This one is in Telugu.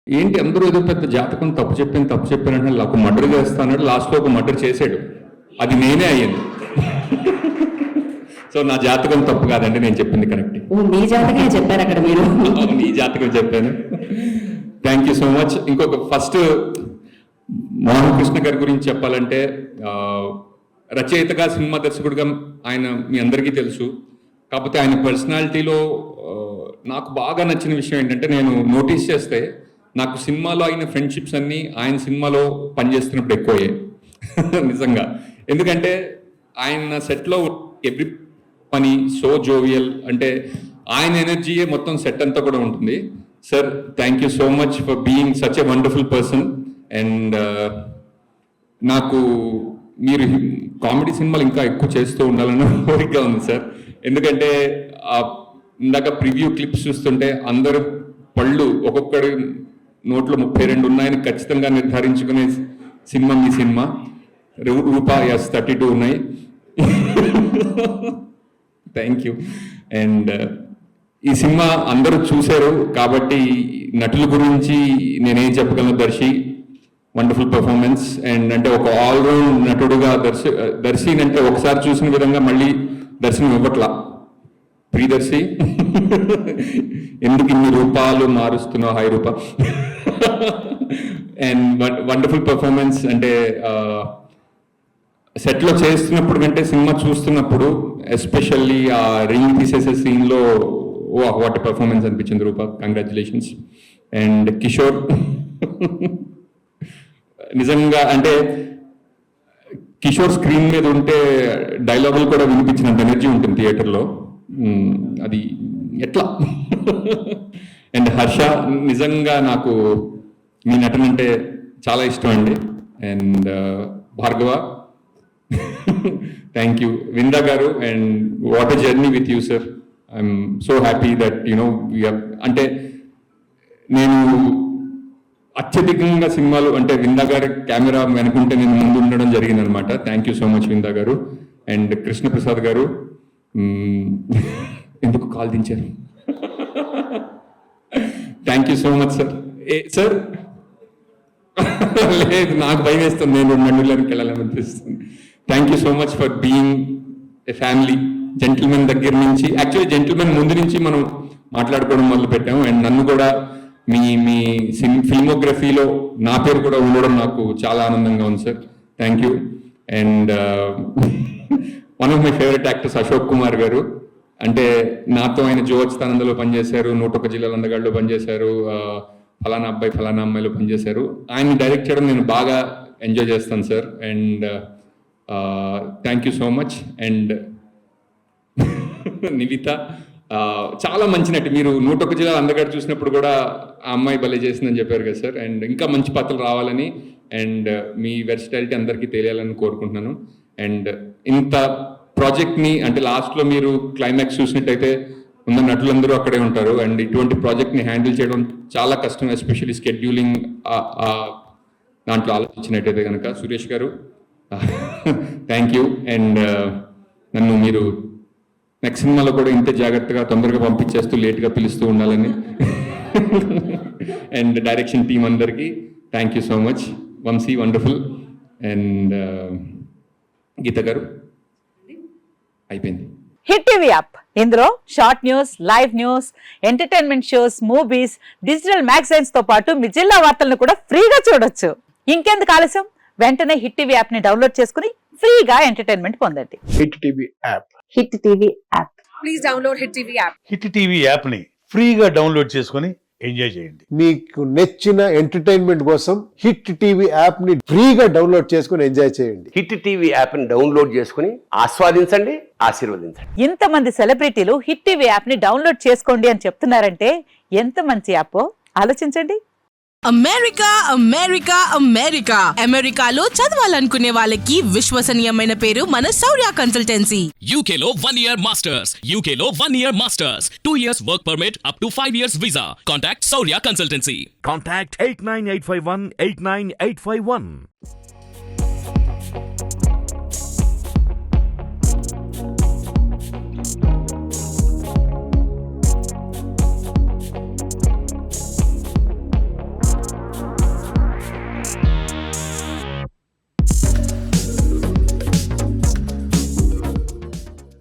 ఏంటి అందరూ ఏదో పెద్ద జాతకం తప్పు చెప్పానంటే ఒక మర్డర్ చేస్తాడు, లాస్ట్లో ఒక మర్డర్ చేశాడు, అది నేనే అయ్యాను. సో నా జాతకం తప్పు కాదండి, నేను చెప్పింది కరెక్ట్. మీ జాతకమే చెప్పారు అక్కడ మీరు. నీ జాతకం చెప్పాను. Thank you so much. ఇంకొక ఫస్ట్ మోహన్ కృష్ణ గారి గురించి చెప్పాలంటే, రచయితగా సినిమా దర్శకుడిగా ఆయన మీ అందరికీ తెలుసు. కాకపోతే ఆయన పర్సనాలిటీలో నాకు బాగా నచ్చిన విషయం ఏంటంటే, నేను నోటీస్ చేస్తే నాకు సినిమాలో అయిన ఫ్రెండ్షిప్స్ అన్నీ ఆయన సినిమాలో పనిచేస్తున్నప్పుడు ఎక్కువయ్యాయి. నిజంగా. ఎందుకంటే ఆయన సెట్లో ఎవ్రీ పని సో జోవియల్, అంటే ఆయన ఎనర్జీయే మొత్తం సెట్ అంతా కూడా ఉంటుంది. Sir, thank you so much for being such a wonderful person. And నాకు మీరు కామెడీ సినిమాలు ఇంకా ఎక్కువ చేస్తూ ఉండాలని కోరిక ఉంది సార్. ఎందుకంటే ఇందాక ప్రివ్యూ క్లిప్స్ చూస్తుంటే అందరూ పళ్ళు ఒక్కొక్కడి నోట్లో 32 ఉన్నాయని ఖచ్చితంగా నిర్ధారించుకునే సినిమా మీ సినిమా. రూపా ఎస్ 32 ఉన్నాయి. Thank you. అండ్ ఈ సినిమా అందరూ చూశారు కాబట్టి నటుల గురించి నేనేం చెప్పగలను. Darsi wonderful performance. అండ్ అంటే ఒక ఆల్రౌండ్ నటుడుగా దర్శి అంటే ఒకసారి చూసిన విధంగా మళ్ళీ దర్శనం ఇవ్వట్లా. ప్రియదర్శి ఎందుకు ఇన్ని రూపాలు మారుస్తున్నావు, hi Roopa. And wonderful performance. అంటే సెట్లో చేస్తున్నప్పుడు కంటే సినిమా చూస్తున్నప్పుడు ఎస్పెషల్లీ ఆ రింగ్ తీసేసే సీన్లో వాట్ పర్ఫార్మెన్స్ అనిపించింది రూపా. కంగ్రాచులేషన్స్. అండ్ కిషోర్ నిజంగా అంటే కిషోర్ స్క్రీన్ మీద ఉంటే డైలాగులు కూడా వినిపించినంత ఎనర్జీ ఉంటుంది థియేటర్లో. అది ఎట్లా. అండ్ హర్ష, నిజంగా నాకు మీ నటన అంటే చాలా ఇష్టం అండి. And Bhargava, thank you. Vinda garu, and what a journey with you sir. I'm so happy that you know అంటే నేను అత్యధికంగా సినిమాలు అంటే విందా గారి కెమెరా వెనుకుంటే నేను ముందు ఉండడం జరిగింది అనమాట. Thank you so much Vinda garu. And Krishnaprasad garu, ఎందుకు కాల్ దించారు. Thank you so much sir. Sir లేదు, నాకు భయం వేస్తుంది, నేను మండలానికి వెళ్ళాలనిపిస్తుంది. Thank you so much for being a family. Gentlemen దగ్గర నుంచి, యాక్చువల్లీ జెంటిల్మెన్ ముందు నుంచి మనం మాట్లాడుకోవడం మొదలు పెట్టాము. అండ్ నన్ను కూడా మీ ఫిల్మోగ్రఫీలో నా పేరు కూడా ఉండడం నాకు చాలా ఆనందంగా ఉంది sir. Thank you. And one of my favourite actors Ashok Kumar గారు. అంటే నాతో ఆయన జోవచ్తానందలో పనిచేశారు, 101 జిల్లాల అందగాళ్ళలో పనిచేశారు, ఫలానా అబ్బాయి ఫలానా అమ్మాయిలో పనిచేశారు. ఆయన డైరెక్ట్ చేయడం నేను బాగా ఎంజాయ్ చేస్తాను sir. And thank you so much. And Nivitha చాలా మంచి నటి. మీరు 101 జిల్లాల అందగాడు చూసినప్పుడు కూడా ఆ అమ్మాయి భలే చేసిందని చెప్పారు కదా సార్. అండ్ ఇంకా మంచి పాత్రలు రావాలని అండ్ మీ వెర్సిటాలిటీ అందరికీ తెలియాలని కోరుకుంటున్నాను. అండ్ ఇంత ప్రాజెక్ట్ని అంటే లాస్ట్లో మీరు క్లైమాక్స్ చూసినట్టయితే ఉన్న నటులందరూ అక్కడే ఉంటారు. అండ్ ఇటువంటి ప్రాజెక్ట్ని హ్యాండిల్ చేయడం చాలా కష్టం, ఎస్పెషల్లీ స్కెడ్యూలింగ్ దాంట్లో ఆలోచించినట్టయితే కనుక. సురేష్ గారు, థ్యాంక్ యూ. అండ్ నన్ను మీరు నెక్స్ట్ సినిమాలో కూడా ఇంత జాగ్రత్తగా తొందరగా పంపించేస్తూ లేట్గా పిలుస్తూ ఉండాలని. అండ్ డైరెక్షన్ టీం అందరికీ thank you so much. Vamsi wonderful. And Geetha garu అయిపోయింది. హిట్ టీవీ యాప్, ఇందులో short news, live news, entertainment shows, movies, digital magazines తో పాటు మీ జిల్లా వార్తలను కూడా ఫ్రీగా చూడొచ్చు. ఇంకెందుకు ఆలస్యం, వెంటనే హిట్ టీవీ యాప్ ని డౌన్లోడ్ చేసుకుని ఫ్రీగా ఎంటర్టైన్మెంట్ పొందండి. Hit TV app. Hit TV app. Please download hit TV app. Hit TV app ని ఫ్రీగా డౌన్లోడ్ చేసుకుని ఎంజాయ్ చేయండి. మీకు నచ్చిన ఎంటర్టైన్మెంట్ కోసం హిట్ టీవీ యాప్ ని ఫ్రీగా డౌన్లోడ్ చేసుకుని ఎంజాయ్ చేయండి. హిట్ టీవీ యాప్ ని డౌన్లోడ్ చేసుకుని ఆస్వాదించండి, ఆశీర్వదించండి. ఇంతమంది సెలబ్రిటీలు హిట్ టీవీ యాప్ ని డౌన్లోడ్ చేసుకోండి అని చెప్తున్నారంటే ఎంత మంచి యాప్ ఆలోచించండి. అమెరికా అమెరికా అమెరికా అమెరికాలో చదవాలనుకునే వాళ్ళకి విశ్వసనీయమైన పేరు మన శౌర్య కన్సల్టెన్సీ. UK లో 1 year masters, UK లో 1 year masters, 2 years work permit up to 5 years visa. Contact Saurya Consultancy. Contact 89851 89851.